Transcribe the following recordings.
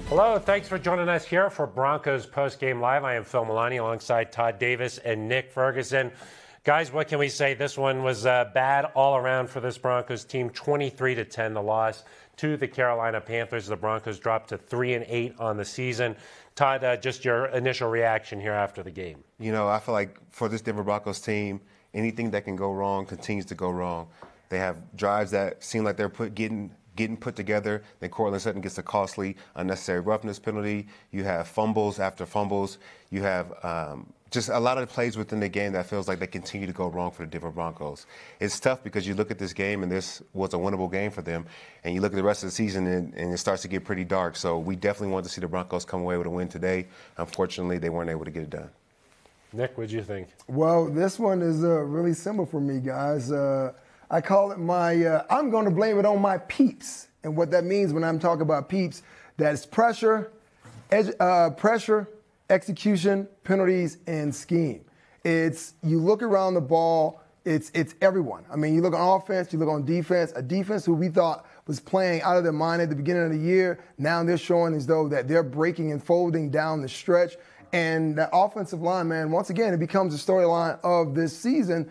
Hello, thanks for joining us here for Broncos Postgame Live. I am Phil Milani alongside Todd Davis and Nick Ferguson. Guys, what can we say? This one was bad all around for this Broncos team. 23-10, the loss to the Carolina Panthers. The Broncos dropped to 3-8 on the season. Todd, just your initial reaction here after the game. You know, I feel like for this Denver Broncos team, anything that can go wrong continues to go wrong. They have drives that seem like they're getting put together. Then Cortland Sutton gets a costly, unnecessary roughness penalty. You have fumbles after fumbles. You have just a lot of plays within the game that feels like they continue to go wrong for the Denver Broncos. It's tough because you look at this game, and this was a winnable game for them, and you look at the rest of the season, and it starts to get pretty dark. So we definitely want to see the Broncos come away with a win today. Unfortunately, they weren't able to get it done. Nick, what did you think? Well, this one is really simple for me, guys. I call it my, I'm going to blame it on my peeps. And what that means when I'm talking about peeps, that's pressure, execution, penalties, and scheme. It's, you look around the ball, it's everyone. I mean, you look on offense, you look on defense, a defense who we thought was playing out of their mind at the beginning of the year. Now they're showing as though that they're breaking and folding down the stretch. And the offensive line, man, once again, it becomes a storyline of this season.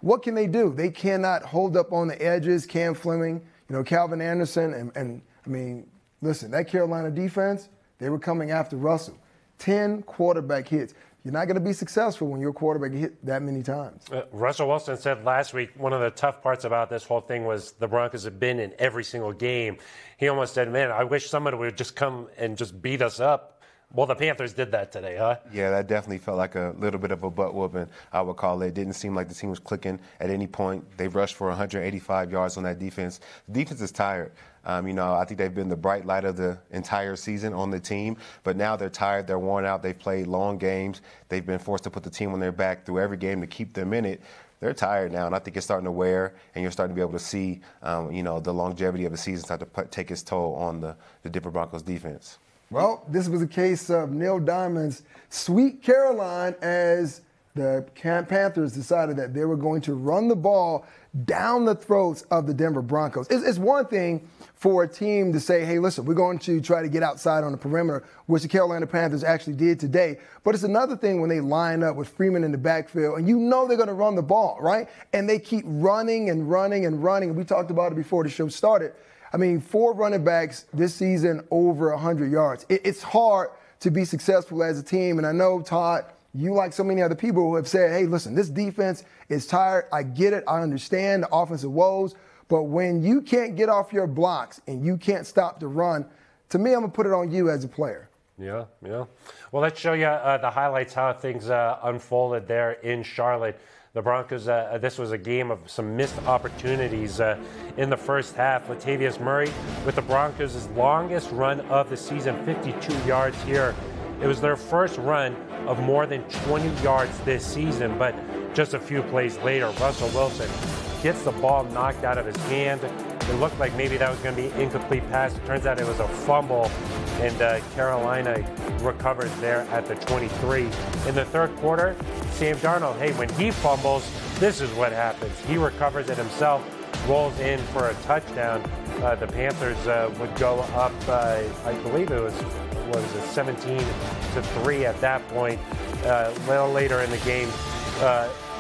What can they do? They cannot hold up on the edges. Cam Fleming, Calvin Anderson, and I mean, listen, that Carolina defense, they were coming after Russell. 10 quarterback hits. You're not going to be successful when your quarterback hit that many times. Russell Wilson said last week one of the tough parts about this whole thing was the Broncos have been in every single game. He almost said, man, I wish somebody would just come and just beat us up. Well, the Panthers did that today, huh? Yeah, that definitely felt like a little bit of a butt whooping, I would call it. It didn't seem like the team was clicking at any point. They rushed for 185 yards on that defense. The defense is tired. I think they've been the bright light of the entire season on the team, but now they're tired, they're worn out, they've played long games, they've been forced to put the team on their back through every game to keep them in it. They're tired now, and I think it's starting to wear, and you're starting to be able to see, the longevity of the season start to take its toll on the Denver Broncos defense. Well, this was a case of Neil Diamond's Sweet Caroline as the Panthers decided that they were going to run the ball down the throats of the Denver Broncos. It's one thing for a team to say, hey, listen, we're going to try to get outside on the perimeter, which the Carolina Panthers actually did today. But it's another thing when they line up with Freeman in the backfield, and they're going to run the ball, right? And they keep running and running and running. We talked about it before the show started. 4 running backs this season over 100 yards. It's hard to be successful as a team. And I know, Todd, you like so many other people who have said, hey, listen, this defense is tired. I get it. I understand the offensive woes. But when you can't get off your blocks and you can't stop the run, to me, I'm going to put it on you as a player. Yeah. Well, let's show you the highlights, how things unfolded there in Charlotte. The Broncos, this was a game of some missed opportunities in the first half. Latavius Murray with the Broncos' longest run of the season, 52 yards here. It was their first run of more than 20 yards this season, but just a few plays later, Russell Wilson gets the ball knocked out of his hand. It looked like maybe that was going to be an incomplete pass. It turns out it was a fumble, and Carolina recovers there at the 23. In the third quarter, Sam Darnold, hey, when he fumbles, this is what happens. He recovers it himself, rolls in for a touchdown. The Panthers would go up, I believe it was 17-3 at that point. A little later in the game,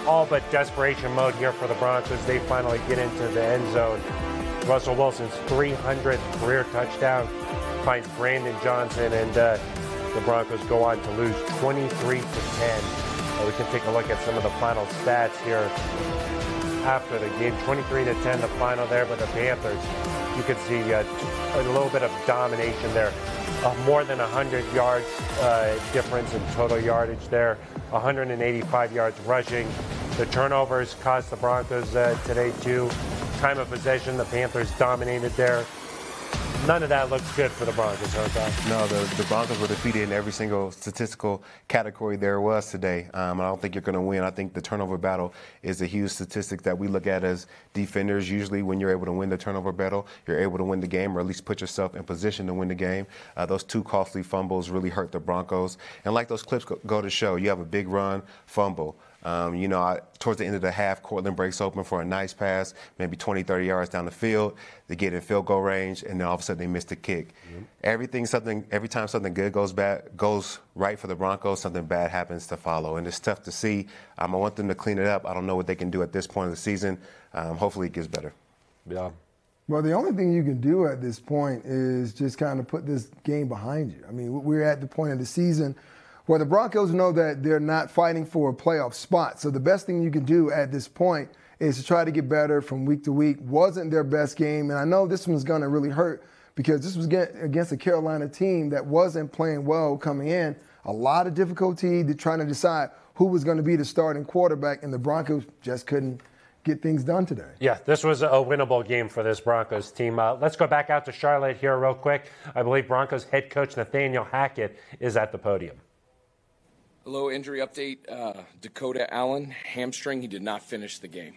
all but desperation mode here for the Broncos. They finally get into the end zone. Russell Wilson's 300th career touchdown finds Brandon Johnson, and the Broncos go on to lose 23-10. We can take a look at some of the final stats here after the game. 23-10, the final there, but the Panthers, you can see a little bit of domination there. More than 100 yards difference in total yardage there. 185 yards rushing. The turnovers cost the Broncos today too. Time of possession, the Panthers dominated there. None of that looks good for the Broncos, huh, Todd? No, the Broncos were defeated in every single statistical category there was today. I don't think you're going to win. I think the turnover battle is a huge statistic that we look at as defenders. Usually when you're able to win the turnover battle, you're able to win the game or at least put yourself in position to win the game. Those 2 costly fumbles really hurt the Broncos. And like those clips go to show, you have a big run, fumble, Towards the end of the half, Cortland breaks open for a nice pass, maybe 20, 30 yards down the field. They get in field goal range, and then all of a sudden they miss the kick. Every time something good goes right for the Broncos, something bad happens to follow, and it's tough to see. I want them to clean it up. I don't know what they can do at this point of the season. Hopefully it gets better. Yeah. Well, the only thing you can do at this point is just kind of put this game behind you. I mean, we're at the point of the season where the Broncos know that they're not fighting for a playoff spot. So the best thing you can do at this point is to try to get better from week to week. Wasn't their best game, and I know this one's going to really hurt because this was against a Carolina team that wasn't playing well coming in. A lot of difficulty trying to decide who was going to be the starting quarterback, and the Broncos just couldn't get things done today. Yeah, this was a winnable game for this Broncos team. Let's go back out to Charlotte here real quick. I believe Broncos head coach Nathaniel Hackett is at the podium. Hello, injury update. Dakota Allen, hamstring. He did not finish the game.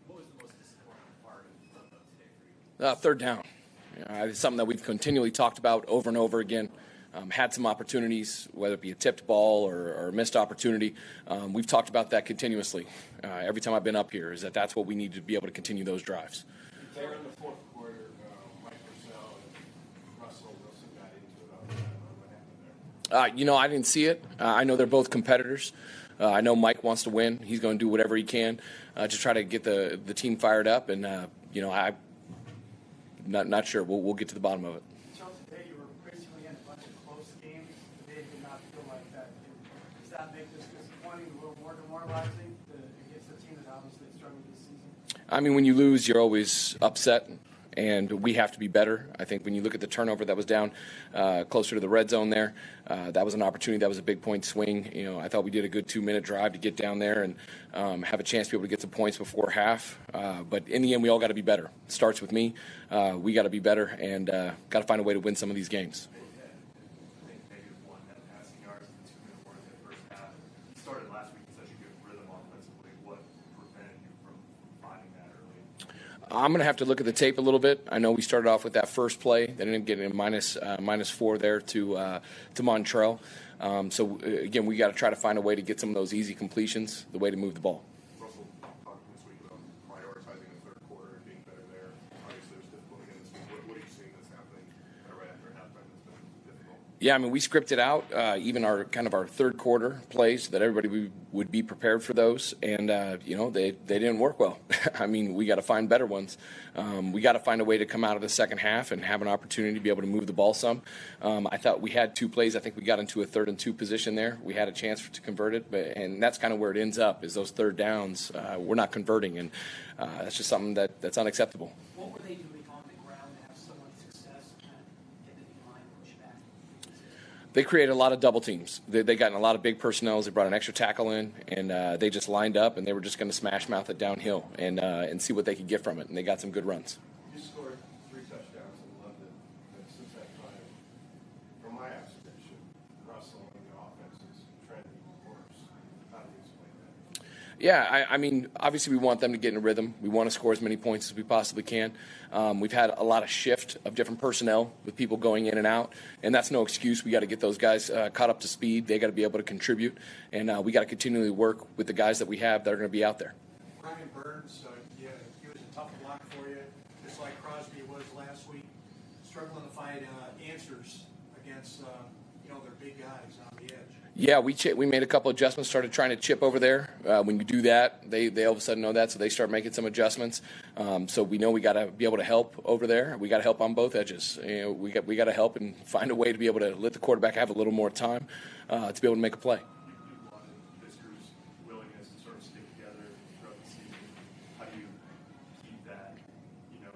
What was the most disappointing part of today for you? Third down. It's something that we've continually talked about over and over again. Had some opportunities, whether it be a tipped ball or a missed opportunity. We've talked about that continuously. Every time I've been up here, is that's what we need to be able to continue those drives. There in the fourth quarter, Mike Purcell and Russell Wilson got into it all the time. What happened there? I didn't see it. I know they're both competitors. I know Mike wants to win. He's going to do whatever he can to try to get the team fired up. And, I'm not sure. We'll get to the bottom of it. Today you were basically in a bunch of close games. Today did not feel like that. Does that make this disappointing, a little more demoralizing against a team that obviously struggled this season? I mean, when you lose, you're always upset, and we have to be better. I think when you look at the turnover that was down closer to the red zone there, that was an opportunity. That was a big point swing. I thought we did a good 2-minute drive to get down there and have a chance to be able to get some points before half. But in the end, we all got to be better. It starts with me. We got to be better and got to find a way to win some of these games. Started last week in such a good rhythm offensively. What prevented you from finding that early? I'm going to have to look at the tape a little bit. I know we started off with that first play. They ended up getting a -4 there to Montreal. So, again, we got to try to find a way to get some of those easy completions, the way to move the ball. Russell talking this week about prioritizing the third quarter and being better there. Obviously, it was difficult again this week. What are you seeing that's happening right after halftime that's been difficult? Yeah, I mean, we scripted out even our third quarter plays so that everybody would be prepared for those, and they didn't work well. I mean, we got to find better ones. We got to find a way to come out of the second half and have an opportunity to be able to move the ball some. I thought we had 2 plays. I think we got into a 3rd and 2 position there. We had a chance to convert it, and that's kind of where it ends up is those third downs. We're not converting, and that's just something that's unacceptable. What were they doing on the ground to have so much success and kind of get the D-line pushed back? They created a lot of double teams. They got in a lot of big personnel. They brought an extra tackle in, and they just lined up, and they were just going to smash mouth it downhill and see what they could get from it. And they got some good runs. You scored 3 touchdowns in London, and since that time, from my observation, Russell and the offense is trending worse. How do you explain that? Yeah, I mean, obviously we want them to get in a rhythm. We want to score as many points as we possibly can. We've had a lot of shift of different personnel with people going in and out, and that's no excuse. We got to get those guys caught up to speed. They got to be able to contribute, and we got to continually work with the guys that we have that are going to be out there. Brian Burns, he was a tough block for you, just like Crosby was last week. Struggling to find answers against their big guys on the edge. Yeah, we made a couple adjustments, started trying to chip over there. When you do that, they all of a sudden know that, so they start making some adjustments. So we know we got to be able to help over there. We got to help on both edges. We got to help and find a way to be able to let the quarterback have a little more time to be able to make a play. You've wanted this crew's willingness to sort of stick together throughout the season. How do you keep that,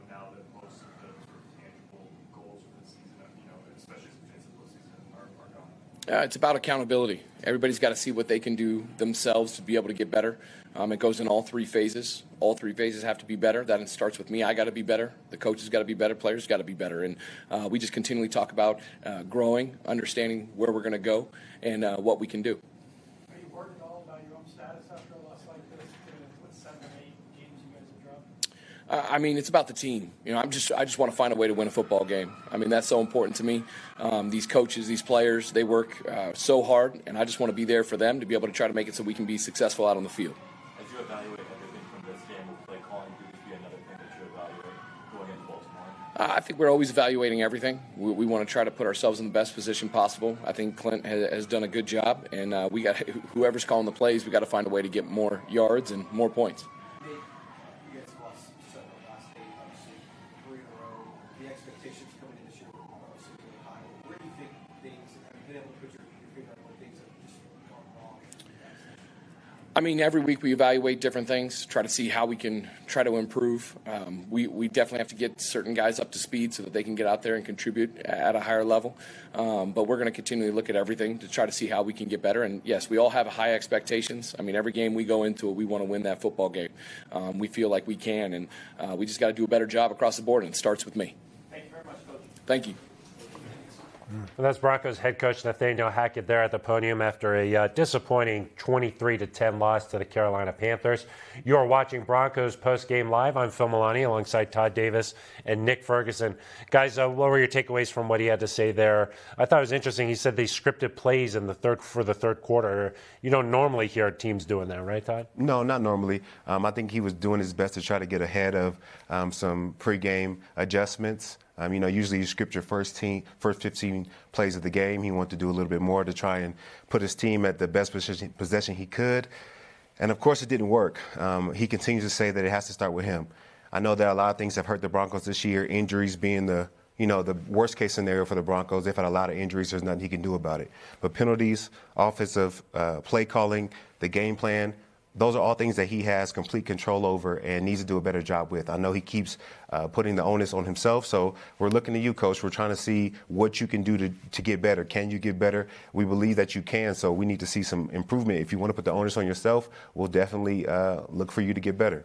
now that most of the sort of tangible goals of the season, especially since the postseason are gone? It's about accountability. Everybody's got to see what they can do themselves to be able to get better. It goes in all 3 phases. All 3 phases have to be better. That starts with me. I got to be better. The coaches got to be better. Players got to be better. And we just continually talk about growing, understanding where we're going to go, and what we can do. Are you worried at all about your own status after a loss like this? What 7 or 8 games you guys have I mean, it's about the team. You know, I just want to find a way to win a football game. I mean, that's so important to me. These coaches, these players, they work so hard, and I just want to be there for them to be able to try to make it so we can be successful out on the field. As you evaluate everything from this game, will play calling be another thing that you evaluate going into Baltimore? I think we're always evaluating everything. We want to try to put ourselves in the best position possible. I think Clint has done a good job, and we got whoever's calling the plays, we got to find a way to get more yards and more points. Expectations coming in this year were obviously really high. Where do you think things have been able to put your finger on what things have just gone wrong? I mean, every week we evaluate different things, try to see how we can try to improve. We definitely have to get certain guys up to speed so that they can get out there and contribute at a higher level. But we're going to continually look at everything to try to see how we can get better. And yes, we all have high expectations. I mean, every game we go into it, we want to win that football game. We feel like we can, and we just got to do a better job across the board, and it starts with me. Thank you very much, Coach. Thank you. And that's Broncos head coach Nathaniel Hackett there at the podium after a disappointing 23-10 loss to the Carolina Panthers. You're watching Broncos Postgame Live. I'm Phil Milani alongside Todd Davis and Nick Ferguson. Guys, what were your takeaways from what he had to say there? I thought it was interesting. He said they scripted plays for the third quarter. You don't normally hear teams doing that, right, Todd? No, not normally. I think he was doing his best to try to get ahead of some pregame adjustments. Usually you script your first 15 plays of the game. He wanted to do a little bit more to try and put his team at the best possession he could. And, of course, it didn't work. He continues to say that it has to start with him. I know that a lot of things have hurt the Broncos this year, injuries being the worst-case scenario for the Broncos. They've had a lot of injuries. There's nothing he can do about it. But penalties, offensive play calling, the game plan, those are all things that he has complete control over and needs to do a better job with. I know he keeps putting the onus on himself, so we're looking to you, Coach. We're trying to see what you can do to get better. Can you get better? We believe that you can, so we need to see some improvement. If you want to put the onus on yourself, we'll definitely look for you to get better.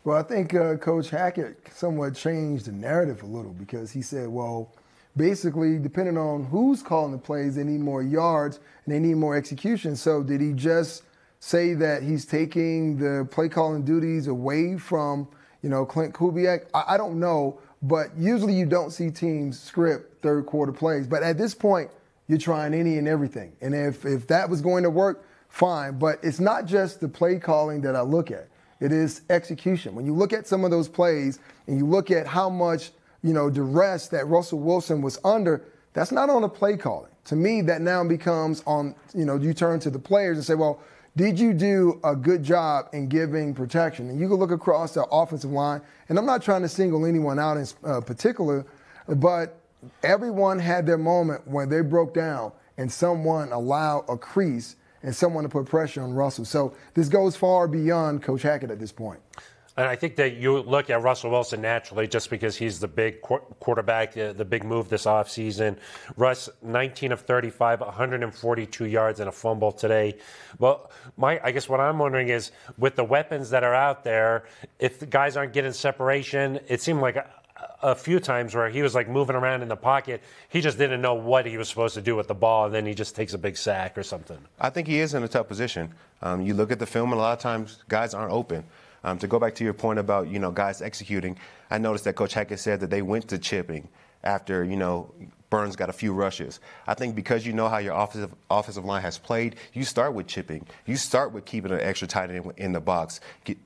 Well, I think Coach Hackett somewhat changed the narrative a little because he said, well, basically, depending on who's calling the plays, they need more yards and they need more execution. So did he just say that he's taking the play calling duties away from, Clint Kubiak? I don't know, but usually you don't see teams script third quarter plays. But at this point, you're trying any and everything. And if that was going to work, fine. But it's not just the play calling that I look at. It is execution. When you look at some of those plays and you look at how much, duress that Russell Wilson was under, that's not on the play calling. To me, that now becomes on, you turn to the players and say, well, did you do a good job in giving protection? And you can look across the offensive line, and I'm not trying to single anyone out in particular, but everyone had their moment when they broke down and someone allowed a crease and someone to put pressure on Russell. So this goes far beyond Coach Hackett at this point. And I think that you look at Russell Wilson naturally just because he's the big quarterback, the big move this offseason. Russ, 19 of 35, 142 yards and a fumble today. Well, I guess what I'm wondering is with the weapons that are out there, if the guys aren't getting separation, it seemed like a few times where he was like moving around in the pocket. He just didn't know what he was supposed to do with the ball, and then he just takes a big sack or something. I think he is in a tough position. You look at the film, and a lot of times guys aren't open. To go back to your point about, guys executing, I noticed that Coach Hackett said that they went to chipping after, Burns got a few rushes. I think because you know how your offensive line has played, you start with chipping. You start with keeping an extra tight end in the box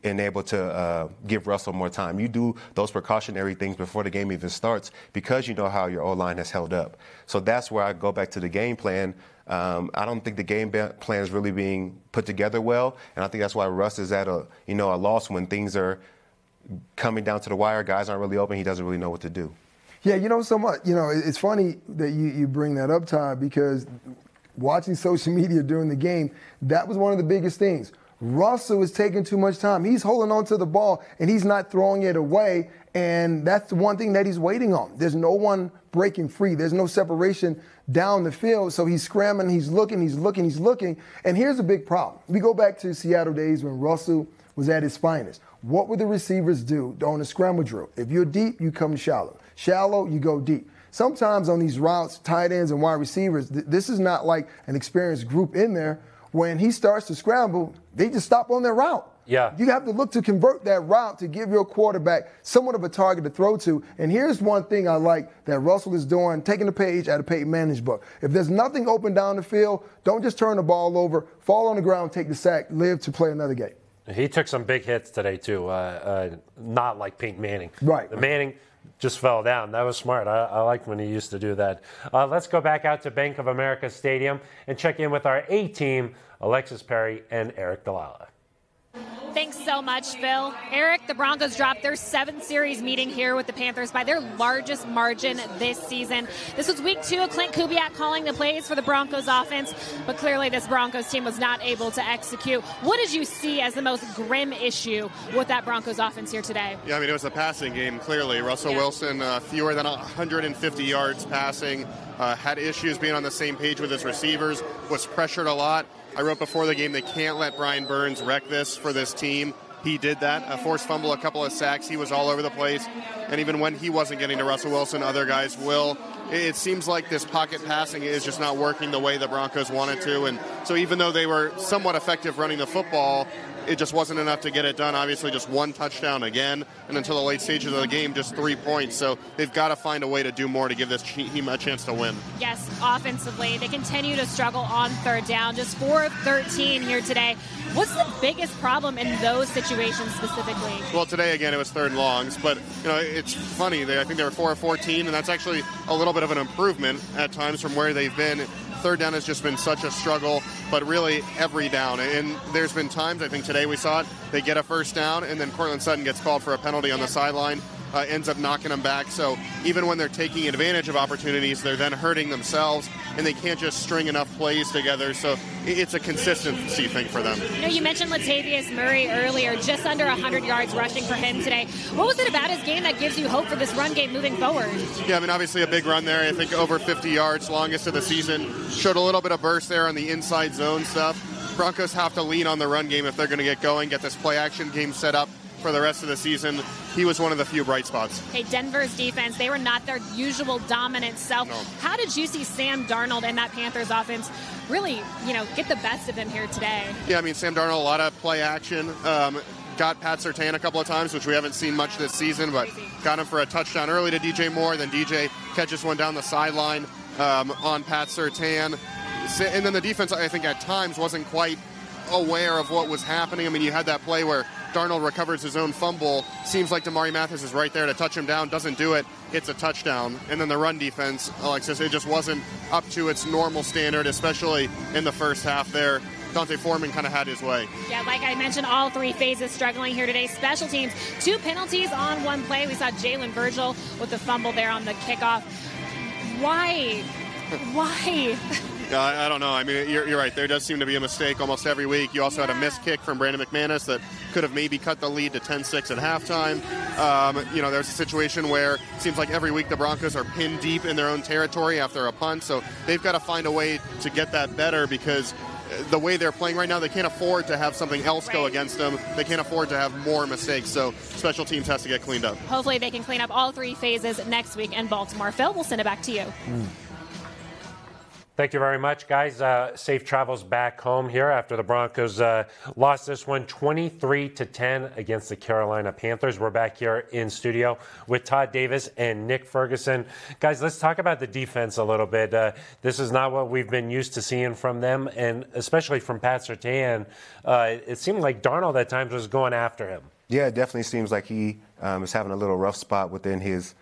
and able to give Russell more time. You do those precautionary things before the game even starts because you know how your O-line has held up. So that's where I go back to the game plan. I don't think the game plan is really being put together well, and I think that's why Russ is at a loss when things are coming down to the wire. Guys aren't really open. He doesn't really know what to do. Yeah, so much. It's funny that you bring that up, Todd, because watching social media during the game, that was one of the biggest things. Russell is taking too much time. He's holding on to the ball, and he's not throwing it away, and that's the one thing that he's waiting on. There's no one breaking free. There's no separation down the field, so he's scrambling, he's looking, and here's a big problem. We go back to Seattle days when Russell was at his finest. What would the receivers do on a scramble drill? If you're deep, you come shallow. Shallow, you go deep. Sometimes on these routes, tight ends and wide receivers, this is not like an experienced group in there. When he starts to scramble, they just stop on their route. Yeah. You have to look to convert that route to give your quarterback somewhat of a target to throw to. And here's one thing I like that Russell is doing, taking the page out of Peyton Manning's book. If there's nothing open down the field, don't just turn the ball over, fall on the ground, take the sack, live to play another game. He took some big hits today, too. Not like Peyton Manning. Right. The Manning just fell down. That was smart. I liked when he used to do that. Let's go back out to Bank of America Stadium and check in with our A-team, Alexis Perry and Eric Dalala. Thanks so much, Phil. Eric, the Broncos dropped their 7-series meeting here with the Panthers by their largest margin this season. This was week 2 of Clint Kubiak calling the plays for the Broncos offense, but clearly this Broncos team was not able to execute. What did you see as the most grim issue with that Broncos offense here today? Yeah, I mean, it was a passing game, clearly. Russell Wilson, fewer than 150 yards passing, had issues being on the same page with his receivers, was pressured a lot. I wrote before the game they can't let Brian Burns wreck this for this team. He did that, a forced fumble, a couple of sacks. He was all over the place. And even when he wasn't getting to Russell Wilson, other guys will. It seems like this pocket passing is just not working the way the Broncos wanted to. And so even though they were somewhat effective running the football, it just wasn't enough to get it done. Obviously, just one touchdown again, and until the late stages of the game, just 3 points. So they've got to find a way to do more to give this team a chance to win. Yes, offensively, they continue to struggle on third down. Just 4 of 13 here today. What's the biggest problem in those situations specifically? Well, today, again, it was third and longs, but it's funny. I think they were 4 of 14, and that's actually a little bit of an improvement at times from where they've been. Third down has just been such a struggle, but really every down. And there's been times, I think today we saw it, they get a first down, and then Cortland Sutton gets called for a penalty on the sideline, ends up knocking them back. So even when they're taking advantage of opportunities, they're then hurting themselves, and they can't just string enough plays together. So it's a consistency thing for them. You mentioned Latavius Murray earlier, just under 100 yards rushing for him today. What was it about his game that gives you hope for this run game moving forward? Yeah, I mean, obviously a big run there. I think over 50 yards, longest of the season. Showed a little bit of burst there on the inside zone stuff. Broncos have to lean on the run game if they're going to get going, get this play-action game set up for the rest of the season. He was one of the few bright spots. Hey, Denver's defense, they were not their usual dominant self. No. How did you see Sam Darnold and that Panthers offense really, get the best of them here today? Yeah, I mean, Sam Darnold, a lot of play action. Got Pat Surtain a couple of times, which we haven't seen much this season, but got him for a touchdown early to DJ Moore. Then DJ catches one down the sideline on Pat Surtain. And then the defense, I think, at times wasn't quite aware of what was happening. I mean, you had that play where Darnold recovers his own fumble. Seems like Damari Mathis is right there to touch him down. Doesn't do it. It's a touchdown. And then the run defense, Alexis, it just wasn't up to its normal standard, especially in the first half there. Dante Foreman kind of had his way. Yeah, like I mentioned, all 3 phases struggling here today. Special teams, 2 penalties on 1 play. We saw Jalen Virgil with the fumble there on the kickoff. Why? I don't know. I mean, you're right. There does seem to be a mistake almost every week. You also had a missed kick from Brandon McManus that could have maybe cut the lead to 10-6 at halftime. There's a situation where it seems like every week the Broncos are pinned deep in their own territory after a punt. So they've got to find a way to get that better because the way they're playing right now, they can't afford to have something else go against them. They can't afford to have more mistakes. So special teams has to get cleaned up. Hopefully they can clean up all 3 phases next week in Baltimore. Phil, we'll send it back to you. Thank you very much, guys. Safe travels back home here after the Broncos lost this one 23-10 against the Carolina Panthers. We're back here in studio with Todd Davis and Nick Ferguson. Guys, let's talk about the defense a little bit. This is not what we've been used to seeing from them, and especially from Pat Surtain. It seemed like Darnold at times was going after him. Yeah, it definitely seems like he is having a little rough spot within his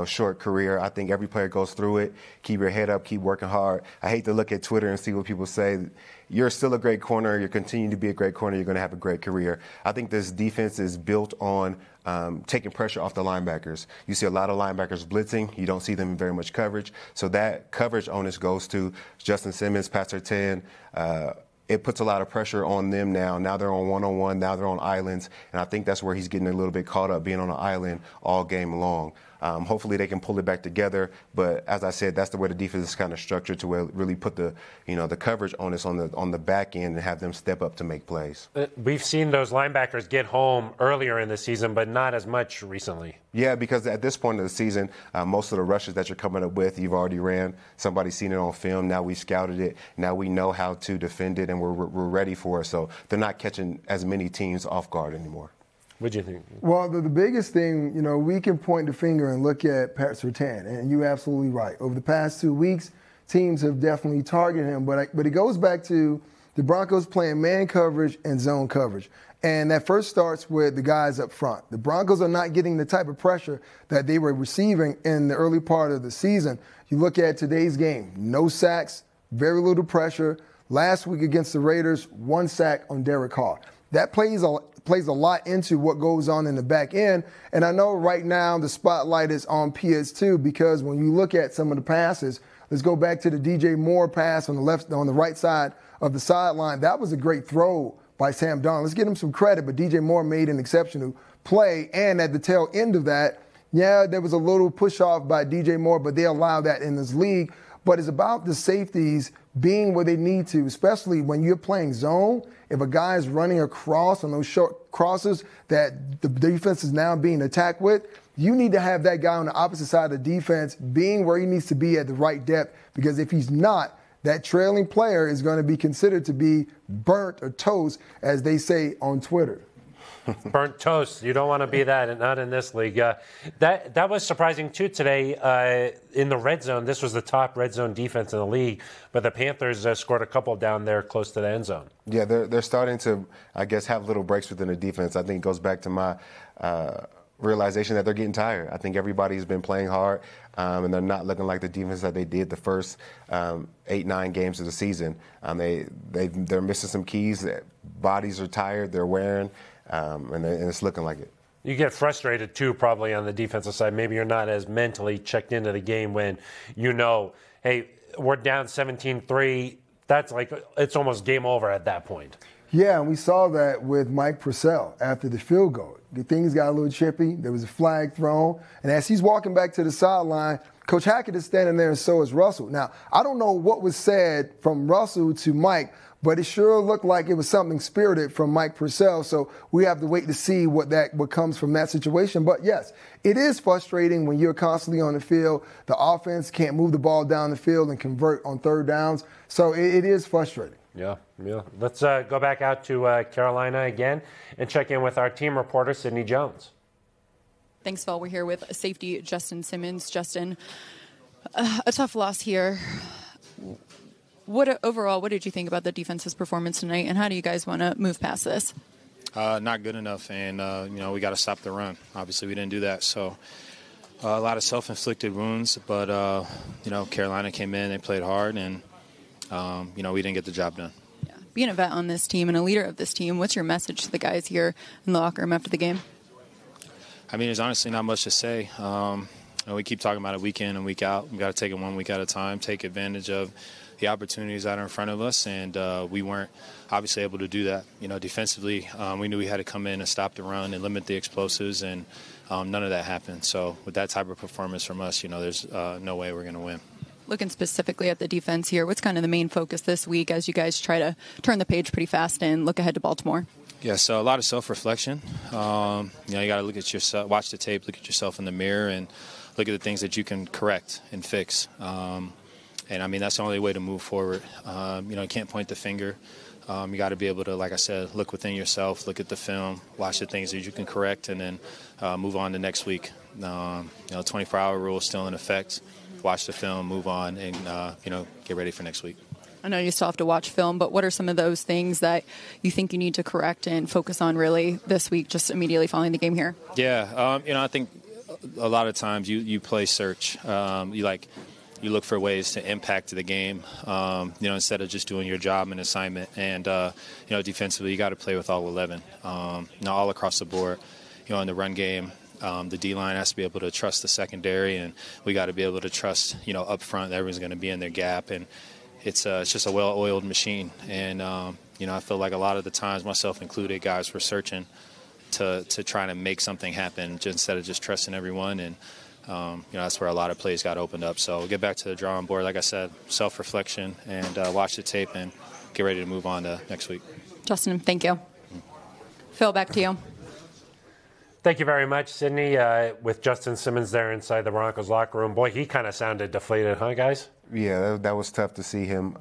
short career. I think every player goes through it. Keep your head up, keep working hard. I hate to look at Twitter and see what people say. You're still a great corner. You're continuing to be a great corner. You're going to have a great career. I think this defense is built on taking pressure off the linebackers. You see a lot of linebackers blitzing. You don't see them in very much coverage. So that coverage onus goes to Justin Simmons, Pat Surtain. It puts a lot of pressure on them now. Now they're on one-on-one. Now they're on islands. And I think that's where he's getting a little bit caught up, being on an island all game long. Hopefully they can pull it back together. But as I said, that's the way the defense is kind of structured to really put the coverage onus on the back end and have them step up to make plays. We've seen those linebackers get home earlier in the season, but not as much recently. Yeah, because at this point of the season, most of the rushes that you're coming up with, you've already ran. Somebody's seen it on film. Now we've scouted it. Now we know how to defend it, and we're ready for it. So they're not catching as many teams off guard anymore. What do you think? Well, the biggest thing, we can point the finger and look at Pat Surtain, and you're absolutely right. Over the past 2 weeks, teams have definitely targeted him, but it goes back to the Broncos playing man coverage and zone coverage. And that first starts with the guys up front. The Broncos are not getting the type of pressure that they were receiving in the early part of the season. You look at today's game, no sacks, very little pressure. Last week against the Raiders, 1 sack on Derek Carr. That plays a lot into what goes on in the back end. And I know right now the spotlight is on PS2 because when you look at some of the passes, let's go back to the DJ Moore pass on the right side of the sideline. That was a great throw by Sam Darnold. Let's give him some credit, but DJ Moore made an exceptional play. And at the tail end of that, there was a little push off by DJ Moore, but they allow that in this league. But it's about the safeties being where they need to, especially when you're playing zone. If a guy is running across on those short crosses that the defense is now being attacked with, you need to have that guy on the opposite side of the defense being where he needs to be at the right depth, because if he's not, that trailing player is going to be considered to be burnt or toast, as they say on Twitter. Burnt toast. You don't want to be that, not in this league. That was surprising, too, today in the red zone. This was the top red zone defense in the league, but the Panthers scored a couple down there close to the end zone. Yeah, they're starting to, I guess, have little breaks within the defense. I think it goes back to my realization that they're getting tired. I think everybody's been playing hard, and they're not looking like the defense that they did the first 8-9 games of the season. They're missing some keys. Bodies are tired. They're wearing. And it's looking like it. You get frustrated, too, probably on the defensive side. Maybe you're not as mentally checked into the game when hey, we're down 17-3. That's like it's almost game over at that point. Yeah, and we saw that with Mike Purcell after the field goal. Things got a little chippy. There was a flag thrown. And as he's walking back to the sideline, Coach Hackett is standing there, and so is Russell. Now, I don't know what was said from Russell to Mike, but it sure looked like it was something spirited from Mike Purcell. So we have to wait to see what comes from that situation. But yes, it is frustrating when you're constantly on the field. The offense can't move the ball down the field and convert on third downs. So it is frustrating. Yeah. Let's go back out to Carolina again and check in with our team reporter, Sydney Jones. Thanks, Phil. We're here with safety Justin Simmons. Justin, a tough loss here. Overall, what did you think about the defense's performance tonight, and how do you guys want to move past this? Not good enough, and we got to stop the run. Obviously, we didn't do that, so a lot of self-inflicted wounds. But Carolina came in, they played hard, and we didn't get the job done. Yeah. Being a vet on this team and a leader of this team, what's your message to the guys here in the locker room after the game? I mean, there's honestly not much to say. We keep talking about it week in and week out. We got to take it 1 week at a time, take advantage of the opportunities that are in front of us, and we weren't obviously able to do that. Defensively, we knew we had to come in and stop the run and limit the explosives, and none of that happened. So with that type of performance from us, there's no way we're going to win. Looking specifically at the defense here, what's kind of the main focus this week as you guys try to turn the page pretty fast and look ahead to Baltimore? Yeah, so a lot of self-reflection. You got to look at yourself, watch the tape, look at yourself in the mirror, and look at the things that you can correct and fix. And, I mean, that's the only way to move forward. You can't point the finger. You got to be able to, like I said, look within yourself, look at the film, watch the things that you can correct, and then move on to next week. 24-hour rule is still in effect. Watch the film, move on, and, get ready for next week. I know you still have to watch film, but what are some of those things that you think you need to correct and focus on really this week, just immediately following the game here? Yeah, I think a lot of times you play search. You look for ways to impact the game, instead of just doing your job and assignment. And, defensively, you got to play with all 11, all across the board. In the run game, the D-line has to be able to trust the secondary, and we got to be able to trust, up front, that everyone's going to be in their gap. And it's just a well-oiled machine. And, I feel like a lot of the times, myself included, guys were searching to try to make something happen instead of just trusting everyone. And That's where a lot of plays got opened up. So get back to the drawing board, like I said, self-reflection, and watch the tape and get ready to move on to next week. Justin, thank you. Phil, back to you. Thank you very much, Sydney. With Justin Simmons there inside the Broncos locker room, boy, he kind of sounded deflated, huh, guys? Yeah, that was tough to see him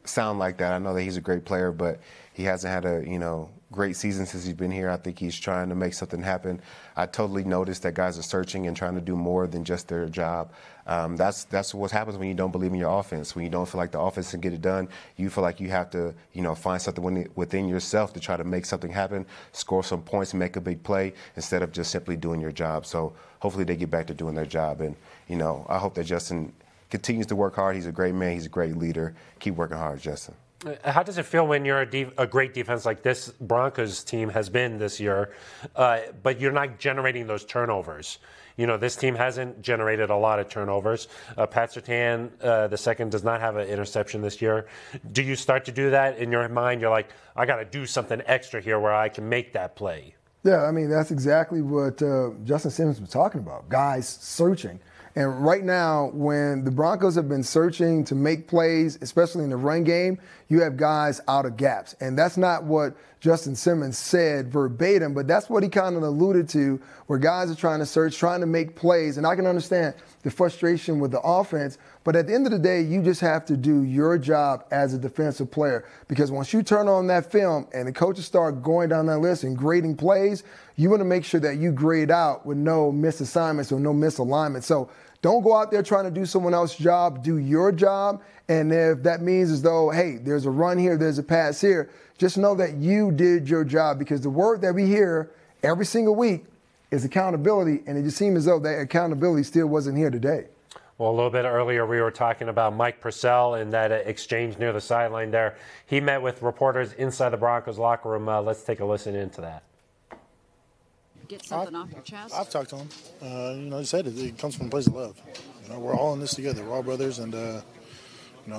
sound like that. I know that he's a great player, but he hasn't had a great season since he's been here. I think he's trying to make something happen. I totally noticed that guys are searching and trying to do more than just their job. That's what happens when you don't believe in your offense. When you don't feel like the offense can get it done, you feel like you have to, find something within yourself to try to make something happen, score some points, and make a big play instead of just simply doing your job. So hopefully they get back to doing their job. And, I hope that Justin continues to work hard. He's a great man. He's a great leader. Keep working hard, Justin. How does it feel when you're a great defense like this Broncos team has been this year, but you're not generating those turnovers? This team hasn't generated a lot of turnovers. Pat Surtain, the second, does not have an interception this year. Do you start to do that in your mind? You're like, I got to do something extra here where I can make that play. Yeah, that's exactly what Justin Simmons was talking about, guys searching. And right now, when the Broncos have been searching to make plays, especially in the run game, you have guys out of gaps. And that's not what Justin Simmons said verbatim, but that's what he kind of alluded to, where guys are trying to search, trying to make plays. And I can understand the frustration with the offense, but at the end of the day, you just have to do your job as a defensive player. Because once you turn on that film and the coaches start going down that list and grading plays, you want to make sure that you grade out with no misassignments or no misalignment. So don't go out there trying to do someone else's job, do your job. And if that means as though, hey, there's a run here, there's a pass here, just know that you did your job, because the word that we hear every single week is accountability. And it just seemed as though that accountability still wasn't here today. Well, a little bit earlier, we were talking about Mike Purcell and that exchange near the sideline there. He met with reporters inside the Broncos locker room. Let's take a listen into that. Get something off your chest? I've talked to him. I said it comes from a place of love. We're all in this together. We're all brothers, and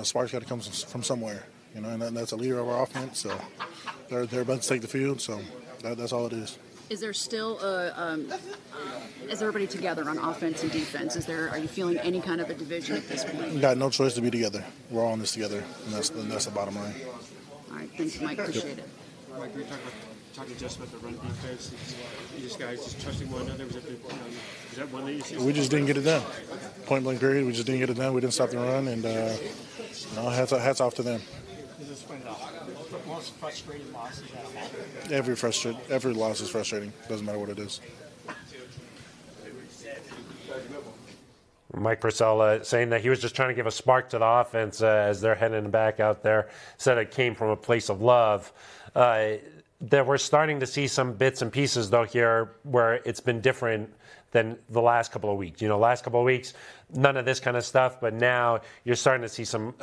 spark's got to come from somewhere. And that's a leader of our offense. So they're about to take the field. So that's all it is. Is there still is everybody together on offense and defense? Are you feeling any kind of a division at this point? We got no choice to be together. We're all in this together, and that's the bottom line. All right, thanks, Mike. Appreciate it. Mike, we talking just about the run defense. You guys just trusting one another. Was that one that you see? We just didn't get it done. Point blank period. We just didn't get it done. We didn't stop the run, and hats off to them. Is this one of the most frustrating losses at all? Every loss is frustrating. Doesn't matter what it is. Mike Purcell saying that he was just trying to give a spark to the offense as they're heading back out there. Said it came from a place of love. That we're starting to see some bits and pieces, though, here where it's been different than the last couple of weeks. Last couple of weeks, none of this kind of stuff, but now you're starting to see some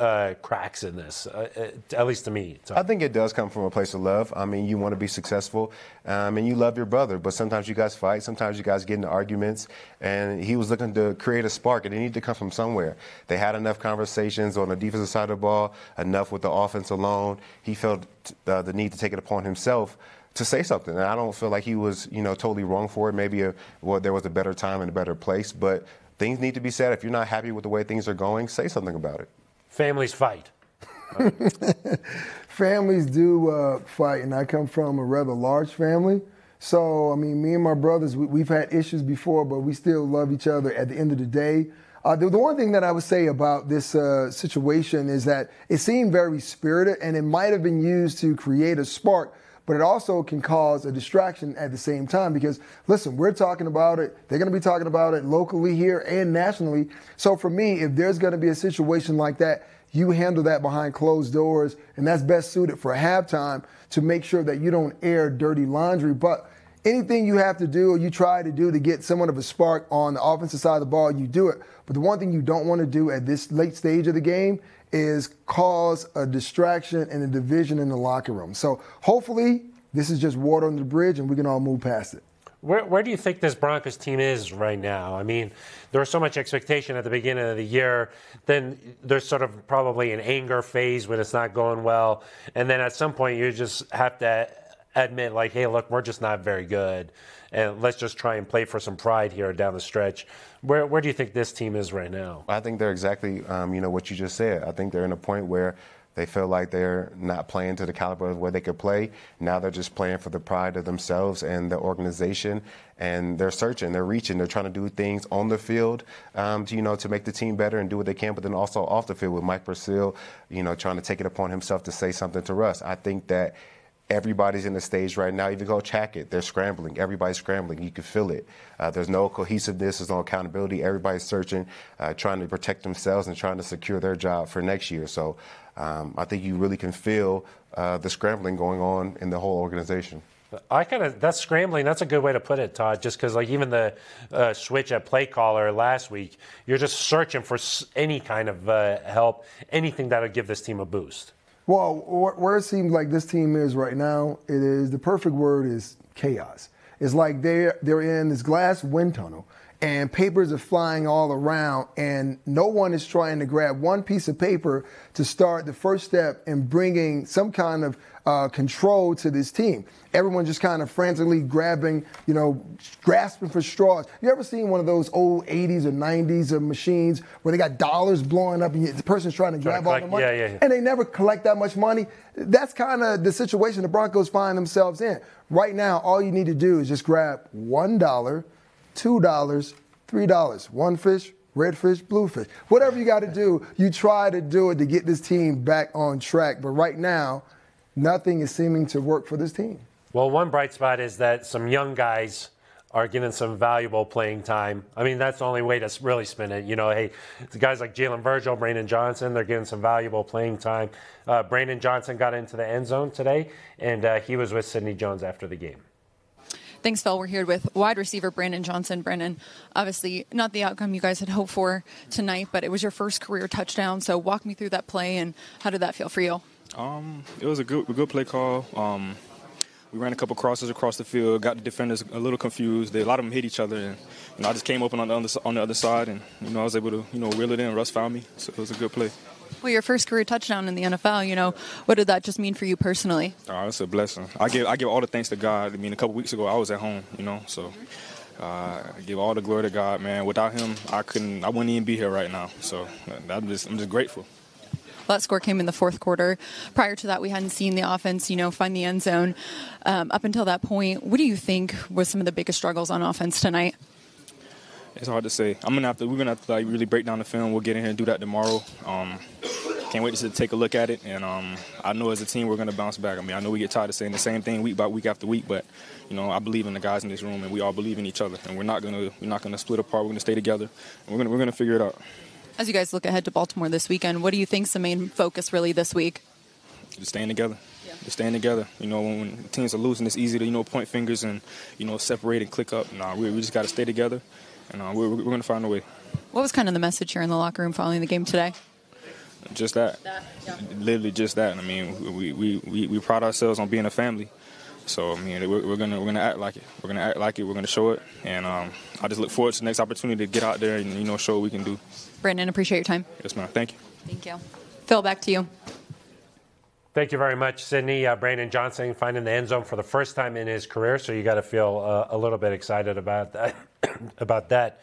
cracks in this, at least to me. So. I think it does come from a place of love. You want to be successful, and you love your brother, but sometimes you guys fight, sometimes you guys get into arguments, and he was looking to create a spark, and it needed to come from somewhere. They had enough conversations on the defensive side of the ball, enough with the offense alone. He felt the need to take it upon himself to say something. And I don't feel like he was, totally wrong for it. Maybe there was a better time and a better place, but things need to be said. If you're not happy with the way things are going, say something about it. Families fight. Families do fight, and I come from a rather large family. So, me and my brothers, we've had issues before, but we still love each other at the end of the day. The one thing that I would say about this situation is that it seemed very spirited, and it might have been used to create a spark, but it also can cause a distraction at the same time because, listen, we're talking about it. They're going to be talking about it locally here and nationally. So for me, if there's going to be a situation like that, you handle that behind closed doors, and that's best suited for halftime to make sure that you don't air dirty laundry. But anything you have to do or you try to do to get somewhat of a spark on the offensive side of the ball, you do it. But the one thing you don't want to do at this late stage of the game is cause a distraction and a division in the locker room. So hopefully this is just water under the bridge and we can all move past it. Where do you think this Broncos team is right now? There was so much expectation at the beginning of the year. Then there's sort of probably an anger phase when it's not going well. And then at some point you just have to admit, like, hey, look, we're just not very good, and let's just try and play for some pride here down the stretch. Where do you think this team is right now? I think they're exactly, what you just said. I think they're in a point where they feel like they're not playing to the caliber of where they could play. Now they're just playing for the pride of themselves and the organization, and they're searching, they're reaching, they're trying to do things on the field, to make the team better and do what they can, but then also off the field with Mike Purcell, trying to take it upon himself to say something to Russ. I think that everybody's in the stage right now. Even Coach Hackett, they're scrambling. Everybody's scrambling. You can feel it. There's no cohesiveness. There's no accountability. Everybody's searching, trying to protect themselves and trying to secure their job for next year. So I think you really can feel the scrambling going on in the whole organization. That's scrambling. That's a good way to put it, Todd, just because, like, even the switch at play caller last week, you're just searching for any kind of help, anything that would give this team a boost. Well, where it seems like this team is right now, the perfect word is chaos. It's like they're in this glass wind tunnel, and papers are flying all around, and no one is trying to grab one piece of paper to start the first step in bringing some kind of control to this team. Everyone just kind of frantically grasping for straws. You ever seen one of those old 80s or 90s machines where they got dollars blowing up and the person's trying to grab all the money? Yeah. And they never collect that much money? That's kind of the situation the Broncos find themselves in. Right now, all you need to do is just grab $1, $2, $3. One fish, red fish, blue fish. Whatever you got to do, you try to do it to get this team back on track. But right now, nothing is seeming to work for this team. Well, one bright spot is that some young guys are getting some valuable playing time. I mean, that's the only way to really spin it. Hey, the guys like Jalen Virgil, Brandon Johnson, they're getting some valuable playing time. Brandon Johnson got into the end zone today, and he was with Sidney Jones after the game. Thanks, Phil. We're here with wide receiver Brandon Johnson. Brandon, obviously not the outcome you guys had hoped for tonight, but it was your first career touchdown. So walk me through that play, and how did that feel for you? It was a good play call. We ran a couple crosses across the field, got the defenders a little confused. A lot of them hit each other, and I just came open on the other side, and I was able to reel it in. Russ found me, so it was a good play. Well, your first career touchdown in the NFL, what did that just mean for you personally? It's a blessing. I give all the thanks to God. I mean, a couple weeks ago I was at home, so I give all the glory to God, man. Without him, I wouldn't even be here right now. So I'm just grateful. Well, that score came in the fourth quarter. Prior to that, we hadn't seen the offense, find the end zone. Up until that point, what do you think was some of the biggest struggles on offense tonight? It's hard to say. We're gonna have to really break down the film. We'll get in here and do that tomorrow. Can't wait to take a look at it. And I know as a team we're gonna bounce back. I know we get tired of saying the same thing week after week, but I believe in the guys in this room, and we all believe in each other. And we're not gonna split apart. We're gonna stay together, and we're gonna figure it out. As you guys look ahead to Baltimore this weekend, what do you think is the main focus really this week? Just staying together. Yeah. Just staying together. When teams are losing, it's easy to point fingers and separate and click up. We just got to stay together, and we're going to find a way. What was kind of the message here in the locker room following the game today? Just that. Literally just that. We pride ourselves on being a family. So we're gonna act like it. We're gonna act like it. We're gonna show it. And I just look forward to the next opportunity to get out there and show what we can do. Brandon, appreciate your time. Yes, ma'am. Thank you. Thank you. Phil, back to you. Thank you very much, Sydney. Brandon Johnson finding the end zone for the first time in his career, so you got to feel a little bit excited about that.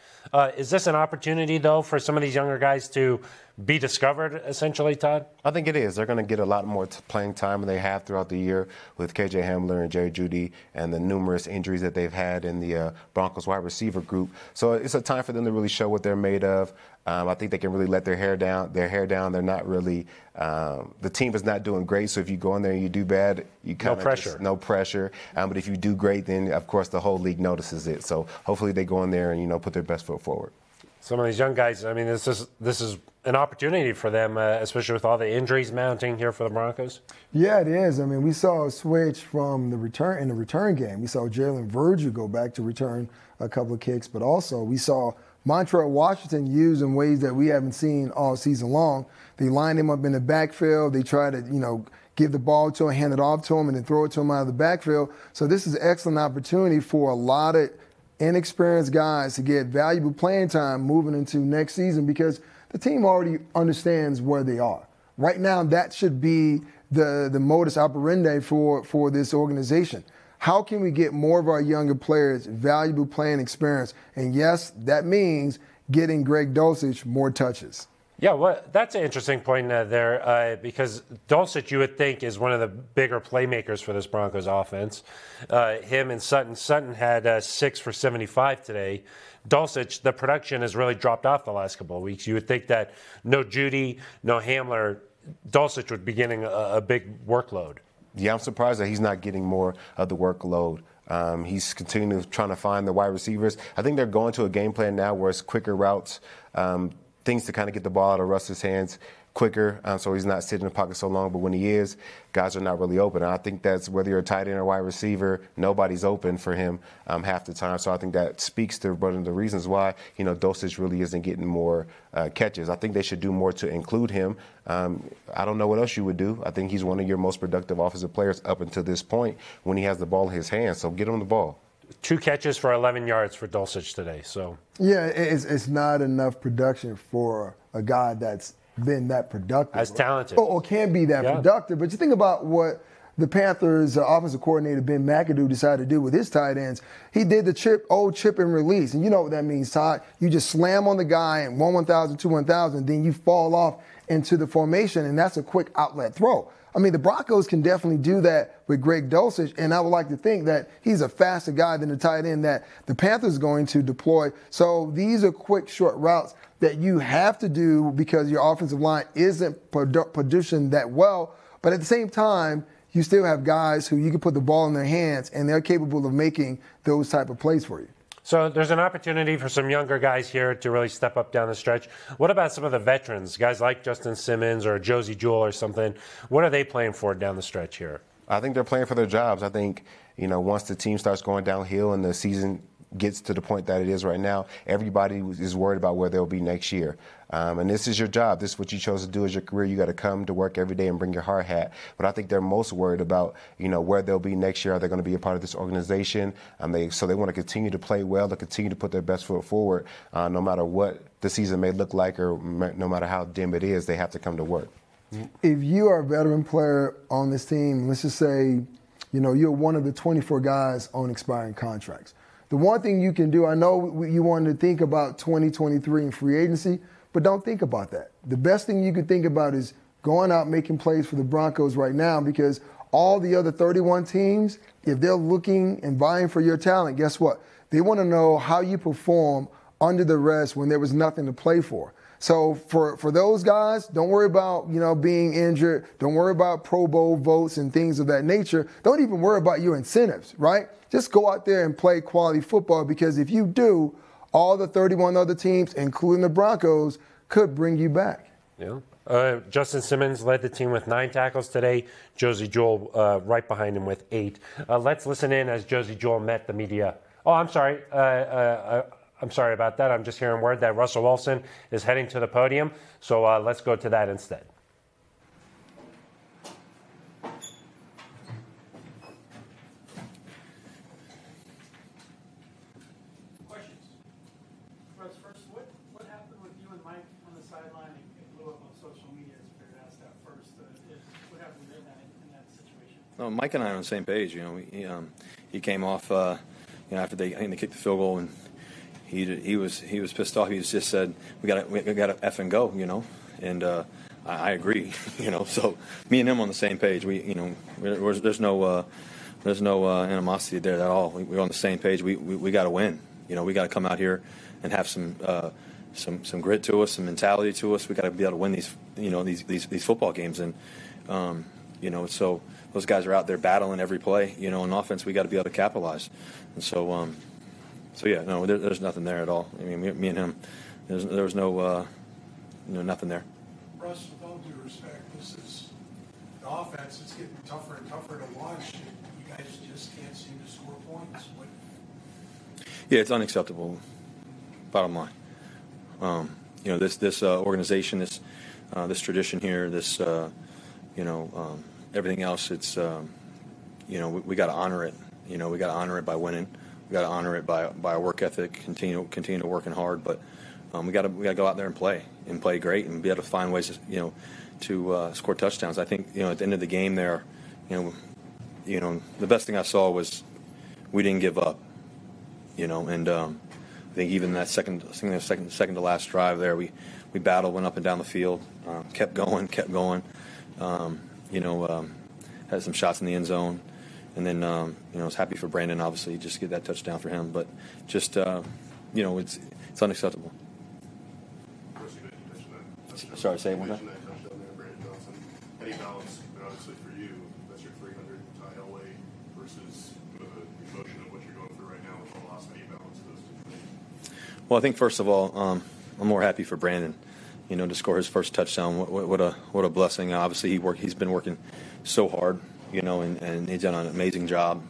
Is this an opportunity, though, for some of these younger guys to be discovered, essentially, Todd? I think it is. They're going to get a lot more playing time than they have throughout the year with KJ Hamler and Jerry Jeudy and the numerous injuries that they've had in the Broncos wide receiver group. So it's a time for them to really show what they're made of. I think they can really let their hair down. They're not really the team is not doing great. So if you go in there and you do bad, you kind of no pressure. But if you do great, then of course the whole league notices it. So hopefully they go in there and put their best foot forward. Some of these young guys, this is an opportunity for them, especially with all the injuries mounting here for the Broncos. Yeah, it is. We saw a switch from the return game. We saw Jalen Virgil go back to return a couple of kicks, but also we saw Montrell Washington used in ways that we haven't seen all season long. They lined him up in the backfield. They try to, give the ball to him, hand it off to him, and then throw it to him out of the backfield. So this is an excellent opportunity for a lot of inexperienced guys to get valuable playing time moving into next season because the team already understands where they are. Right now, that should be the modus operandi for this organization. How can we get more of our younger players valuable playing experience? And yes, that means getting Greg Dulcich more touches. Yeah, well, that's an interesting point there because Dulcich, you would think, is one of the bigger playmakers for this Broncos offense. Him and Sutton. Sutton had 6 for 75 today. Dulcich, the production has really dropped off the last couple of weeks. You would think that no Judy, no Hamler, Dulcich would be getting a big workload. Yeah, I'm surprised that he's not getting more of the workload. He's continuing to trying to find the wide receivers. I think they're going to a game plan now where it's quicker routes, things to kind of get the ball out of Russ's hands quicker, so he's not sitting in the pocket so long. But when he is, guys are not really open. And I think that's whether you're a tight end or wide receiver, nobody's open for him half the time. So I think that speaks to one of the reasons why, Dulcich really isn't getting more catches. I think they should do more to include him. I don't know what else you would do. I think he's one of your most productive offensive players up until this point when he has the ball in his hands. So get him the ball. 2 catches for 11 yards for Dulcich today. So yeah, it's not enough production for a guy that's been that productive. As talented. Or can be that productive. But you think about what the Panthers offensive coordinator, Ben McAdoo, decided to do with his tight ends. He did the old chip and release. And you know what that means, Todd. You just slam on the guy and 1,000, 2,000, then you fall off into the formation, and that's a quick outlet throw. I mean, the Broncos can definitely do that with Greg Dulcich, and I would like to think that he's a faster guy than the tight end that the Panthers are going to deploy. So these are quick, short routes that you have to do because your offensive line isn't positioned that well. But at the same time, you still have guys who you can put the ball in their hands, and they're capable of making those type of plays for you. So there's an opportunity for some younger guys here to really step up down the stretch. What about some of the veterans, guys like Justin Simmons or Josie Jewell or something? What are they playing for down the stretch here? I think they're playing for their jobs. I think, once the team starts going downhill and the season gets to the point that it is right now, everybody is worried about where they'll be next year. And this is your job. This is what you chose to do as your career. You got to come to work every day and bring your hard hat. But I think they're most worried about, where they'll be next year. Are they going to be a part of this organization? So they want to continue to play well, to continue to put their best foot forward, no matter what the season may look like or no matter how dim it is, they have to come to work. If you are a veteran player on this team, let's just say, you're one of the 24 guys on expiring contracts. The one thing you can do, I know you wanted to think about 2023 in free agency, but don't think about that. The best thing you can think about is going out making plays for the Broncos right now, because all the other 31 teams, if they're looking and vying for your talent, guess what? They want to know how you perform under the rest when there was nothing to play for. So for those guys, don't worry about, being injured. Don't worry about Pro Bowl votes and things of that nature. Don't even worry about your incentives, right? Just go out there and play quality football, because if you do, all the 31 other teams, including the Broncos, could bring you back. Yeah. Justin Simmons led the team with 9 tackles today. Josie Jewell right behind him with 8. Let's listen in as Josie Jewell met the media. Oh, I'm sorry. I'm sorry about that. I'm just hearing word that Russell Wilson is heading to the podium. So let's go to that instead. Questions? Russ, first, what happened with you and Mike on the sideline? It blew up on social media. It's fair to ask that first. What happened in that situation? No, Mike and I are on the same page. He came off, after they kicked the field goal, and he was pissed off. He just said, we got to F and go, and I agree, So me and him on the same page. There's no animosity there at all. We're on the same page. We got to win. We got to come out here and have some grit to us, some mentality to us. We got to be able to win these football games, and so those guys are out there battling every play. On offense, we got to be able to capitalize, and so. There's nothing there at all. I mean, me and him, there was no nothing there. Russ, with all due respect, this is the offense. It's getting tougher and tougher to watch. You guys just can't seem to score points. Yeah, it's unacceptable. Bottom line, this organization, this tradition here, this everything else. It's we got to honor it. We got to honor it by winning. We got to honor it by our work ethic, continue working hard. But We got to go out there and play great, and be able to find ways to score touchdowns. I think at the end of the game there, the best thing I saw was we didn't give up. And I think even that second to last drive there, we battled, went up and down the field, kept going. Had some shots in the end zone, and then I was happy for Brandon, obviously, just to get that touchdown for him. But just it's unacceptable. Sorry, say it one time. Any balance, obviously for you, that's your 300 tie Elway versus the emotion of what you're going through right now with the loss. Any balance of those two things? Well, I think first of all, I'm more happy for Brandon, to score his first touchdown. What a blessing. Obviously, he's been working so hard, and he's done an amazing job.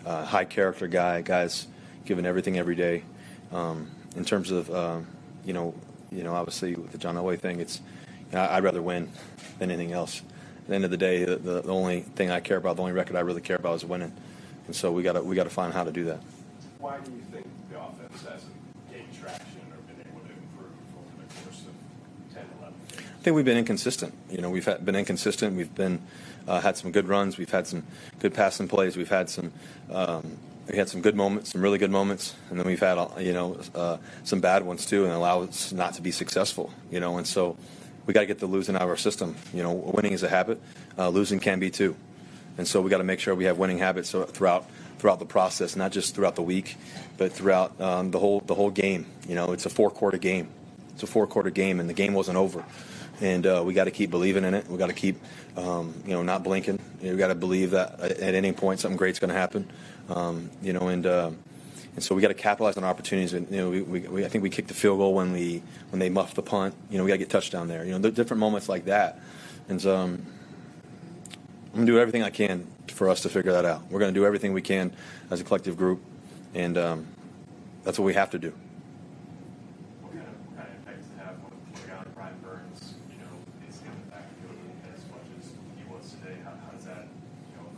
High character guy, guy's giving everything every day. In terms of, obviously with the John Elway thing, I'd rather win than anything else. At the end of the day, the only thing I care about, the only record I really care about is winning. And so we got to find how to do that. Why do you think the offense hasn't gained traction or been able to improve over the course of 10, 11 games? I think we've been inconsistent. We've been inconsistent. We've been had some good runs. We've had some good passing plays. We've had some good moments, some really good moments, and then we've had some bad ones too, and allow us not to be successful. And so we got to get the losing out of our system. Winning is a habit. Losing can be too, and so we got to make sure we have winning habits throughout the process, not just throughout the week, but throughout the whole game. It's a 4-quarter game. It's a 4-quarter game, and the game wasn't over. And we got to keep believing in it. We got to keep, not blinking. We got to believe that at any point something great's going to happen. And so we got to capitalize on opportunities. And I think we kicked the field goal when they muffed the punt. We got to get touchdown there. There are different moments like that. And so I'm going to do everything I can for us to figure that out. We're going to do everything we can as a collective group, and that's what we have to do. What kind of impact does it have when a guy like Brian Burns, is coming back as much as he was today? How does that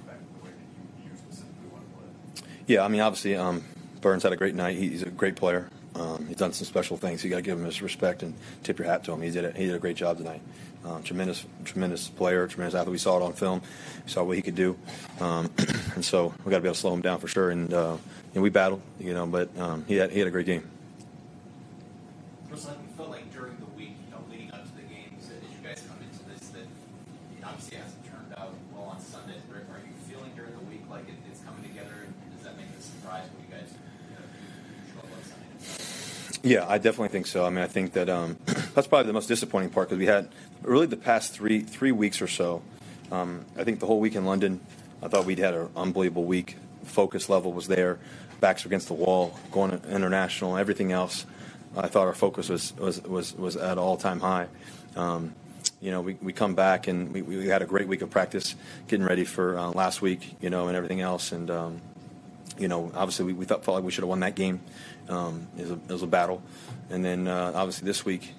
affect the way that you specifically want to play? Yeah, obviously, Burns had a great night. He's a great player. He's done some special things. You got to give him his respect and tip your hat to him. He did a great job tonight. Tremendous player, tremendous athlete. We saw it on film. We saw what he could do, and so we got to be able to slow him down for sure. And we battled, but he had a great game. It felt like during the week, leading up to the games, as you guys come into this, that it obviously hasn't turned out well on Sunday. Are you feeling during the week like it's coming together, and does that make a surprise when you guys show up on Sunday? Yeah, I definitely think so. I think that that's probably the most disappointing part, because we had really the past three weeks or so. I think the whole week in London, I thought we'd had an unbelievable week. Focus level was there, backs against the wall, going international, everything else. I thought our focus was at an all-time high. We come back and we had a great week of practice, getting ready for last week, and everything else. And obviously we felt like we should have won that game. It was a battle. And then obviously this week,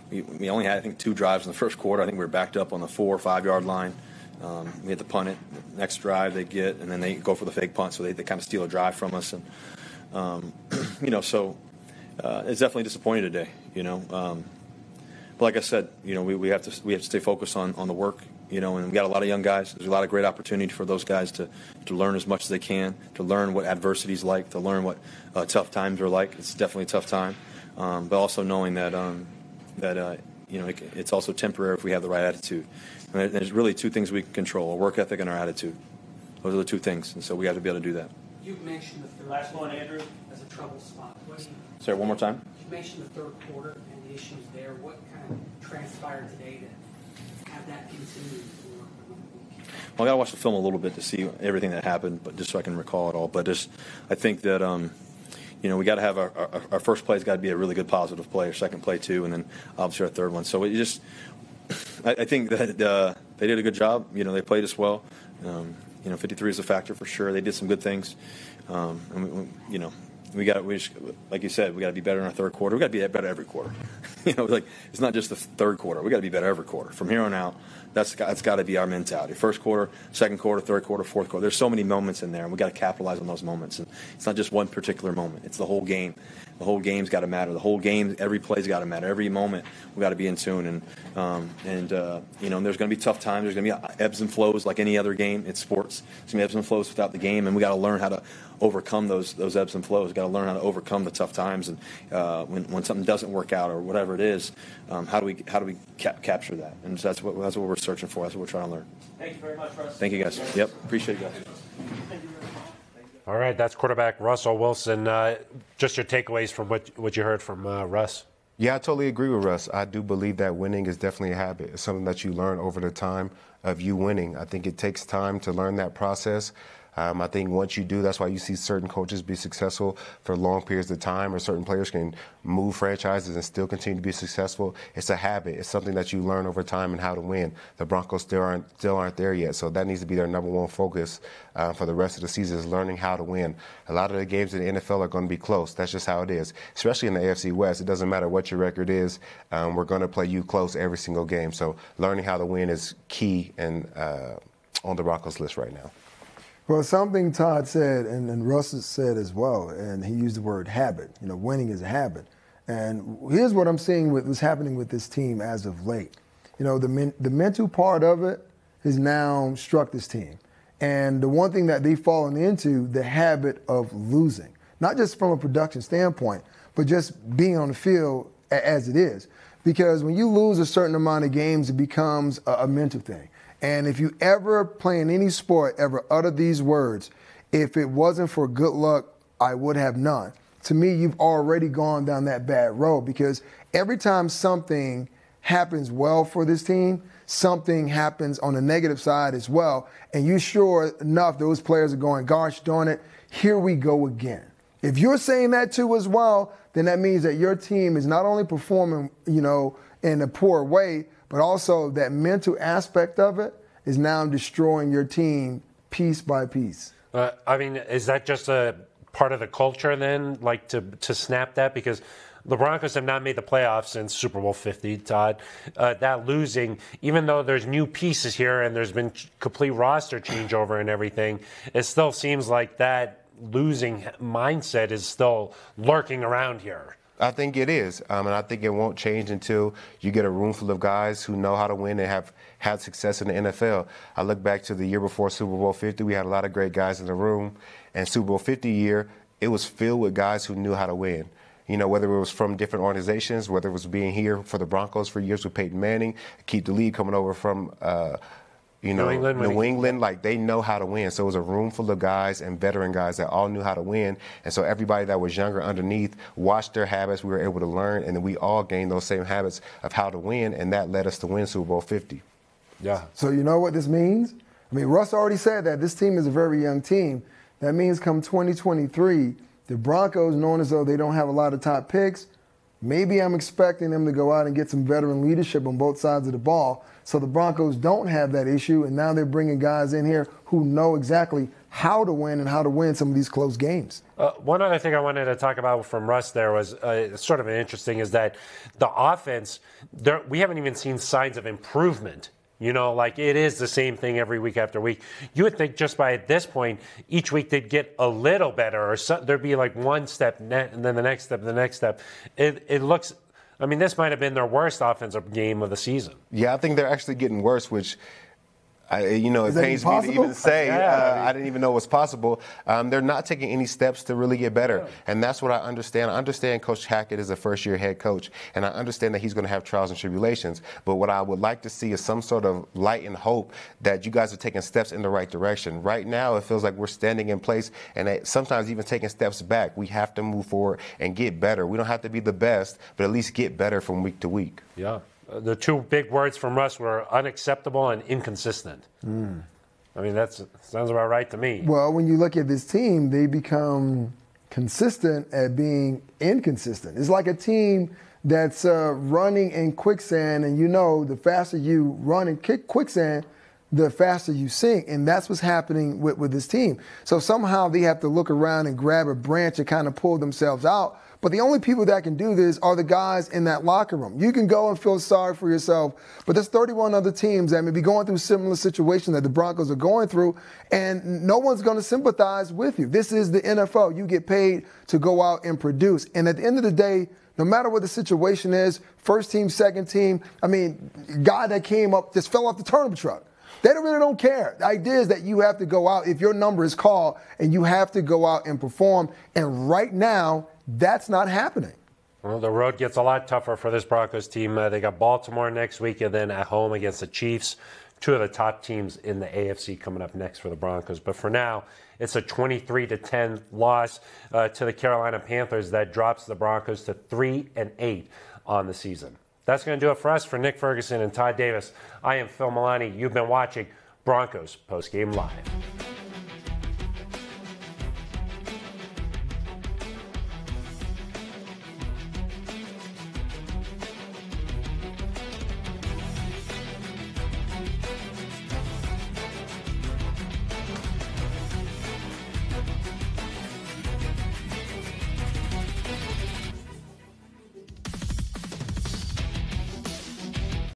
we only had, I think, 2 drives in the first quarter. I think we were backed up on the 4 or 5 yard line. We had to punt it. Next drive they get, and then they go for the fake punt, so they kind of steal a drive from us. And so it's definitely disappointing today. But like I said, we have to stay focused on the work. And we got a lot of young guys. There's a lot of great opportunity for those guys to learn as much as they can, to learn what adversity is like, to learn what tough times are like. It's definitely a tough time, but also knowing that it's also temporary if we have the right attitude. And there's really 2 things we can control: our work ethic and our attitude. Those are the 2 things, and so we have to be able to do that. You mentioned the third last one, Andrew, as a trouble spot. Sorry, one more time. You mentioned the third quarter and the issues there. What kind of transpired today to have that continue for another week? Well, I got to watch the film a little bit to see everything that happened, but just so I can recall it all. But I think that we got to have our first play's got to be a really good positive play, our second play too, and then obviously our third one. So I think that they did a good job. They played us well. 53 is a factor for sure. They did some good things. Like you said, we got to be better in our third quarter. We got to be better every quarter. It's not just the third quarter. We got to be better every quarter. From here on out, that's got to be our mentality. First quarter, second quarter, third quarter, fourth quarter. There's so many moments in there, and we got to capitalize on those moments. And it's not just one particular moment. It's the whole game. The whole game's got to matter. The whole game, every play's got to matter. Every moment we got to be in tune. And there's going to be tough times. There's going to be ebbs and flows like any other game. It's sports. There's going to be ebbs and flows throughout the game, and we got to learn how to overcome those ebbs and flows. Got to learn how to overcome the tough times, and when something doesn't work out or whatever it is, how do we capture that? And so that's what we're searching for. That's what we're trying to learn. Thank you very much, Russ. Thank you, guys. Yep, appreciate you guys. All right, that's quarterback Russell Wilson. Just your takeaways from what you heard from Russ. Yeah, I totally agree with Russ. I do believe that winning is definitely a habit. It's something that you learn over the time of you winning. I think it takes time to learn that process. I think once you do, that's why you see certain coaches be successful for long periods of time, or certain players can move franchises and still continue to be successful. It's a habit. It's something that you learn over time and how to win. The Broncos still aren't there yet, so that needs to be their number one focus for the rest of the season, is learning how to win. A lot of the games in the NFL are going to be close. That's just how it is, especially in the AFC West. It doesn't matter what your record is. We're going to play you close every single game. So learning how to win is key and on the Broncos list right now. Well, something Todd said, and Russ said as well, and he used the word habit. Winning is a habit. And here's what I'm seeing what's happening with this team as of late. The mental part of it has now struck this team. And the one thing that they've fallen into, the habit of losing. Not just from a production standpoint, but just being on the field as it is. Because when you lose a certain amount of games, it becomes a mental thing. And if you ever play in any sport, ever utter these words, if it wasn't for good luck, I would have none. To me, you've already gone down that bad road, because every time something happens well for this team, something happens on the negative side as well. And you sure enough, those players are going, gosh darn it, here we go again. If you're saying that too as well, then that means that your team is not only performing, in a poor way, but also that mental aspect of it is now destroying your team piece by piece. Is that just a part of the culture then, like to snap that? Because the Broncos have not made the playoffs since Super Bowl 50, Todd. That losing, even though there's new pieces here and there's been complete roster changeover and everything, it still seems like that losing mindset is still lurking around here. I think it is, and I think it won't change until you get a room full of guys who know how to win and have had success in the NFL. I look back to the year before Super Bowl 50. We had a lot of great guys in the room, and Super Bowl 50 year, it was filled with guys who knew how to win. Whether it was from different organizations, whether it was being here for the Broncos for years with Peyton Manning, Keith DeLee coming over from New England, like they know how to win. So it was a room full of guys and veteran guys that all knew how to win. And so everybody that was younger underneath watched their habits. We were able to learn, and then we all gained those same habits of how to win, and that led us to win Super Bowl 50. Yeah. So you know what this means? Russ already said that this team is a very young team. That means come 2023, the Broncos, known as though they don't have a lot of top picks, maybe I'm expecting them to go out and get some veteran leadership on both sides of the ball. So the Broncos don't have that issue, and now they're bringing guys in here who know exactly how to win and how to win some of these close games. One other thing I wanted to talk about from Russ there was sort of interesting, is that the offense, we haven't even seen signs of improvement. Like it is the same thing every week after week. You would think just by this point, each week they'd get a little better, or there'd be like one step, and then the next step, and the next step. It looks... this might have been their worst offensive game of the season. Yeah, I think they're actually getting worse, which, it pains me to even say. I didn't even know was possible. They're not taking any steps to really get better. Yeah. And that's what I understand. I understand Coach Hackett is a first-year head coach, and I understand that he's going to have trials and tribulations. But what I would like to see is some sort of light and hope that you guys are taking steps in the right direction. Right now, it feels like we're standing in place and sometimes even taking steps back. We have to move forward and get better. We don't have to be the best, but at least get better from week to week. Yeah. The two big words from Russ were unacceptable and inconsistent. That sounds about right to me. Well, when you look at this team, they become consistent at being inconsistent. It's like a team that's running in quicksand, and the faster you run in quicksand, the faster you sink. And that's what's happening with this team. So somehow they have to look around and grab a branch and kind of pull themselves out. But the only people that can do this are the guys in that locker room. You can go and feel sorry for yourself, but there's 31 other teams that may be going through similar situations that the Broncos are going through, and no one's going to sympathize with you. This is the NFL. You get paid to go out and produce. And at the end of the day, no matter what the situation is, first team, second team, guy that came up just fell off the turnip truck. They really don't care. The idea is that you have to go out if your number is called, and you have to go out and perform. And right now, that's not happening. Well, the road gets a lot tougher for this Broncos team. They got Baltimore next week, and then at home against the Chiefs, two of the top teams in the AFC coming up next for the Broncos. But for now, it's a 23-10 loss to the Carolina Panthers that drops the Broncos to 3-8 on the season. That's going to do it for us. For Nick Ferguson and Todd Davis, I am Phil Milani. You've been watching Broncos Postgame Live.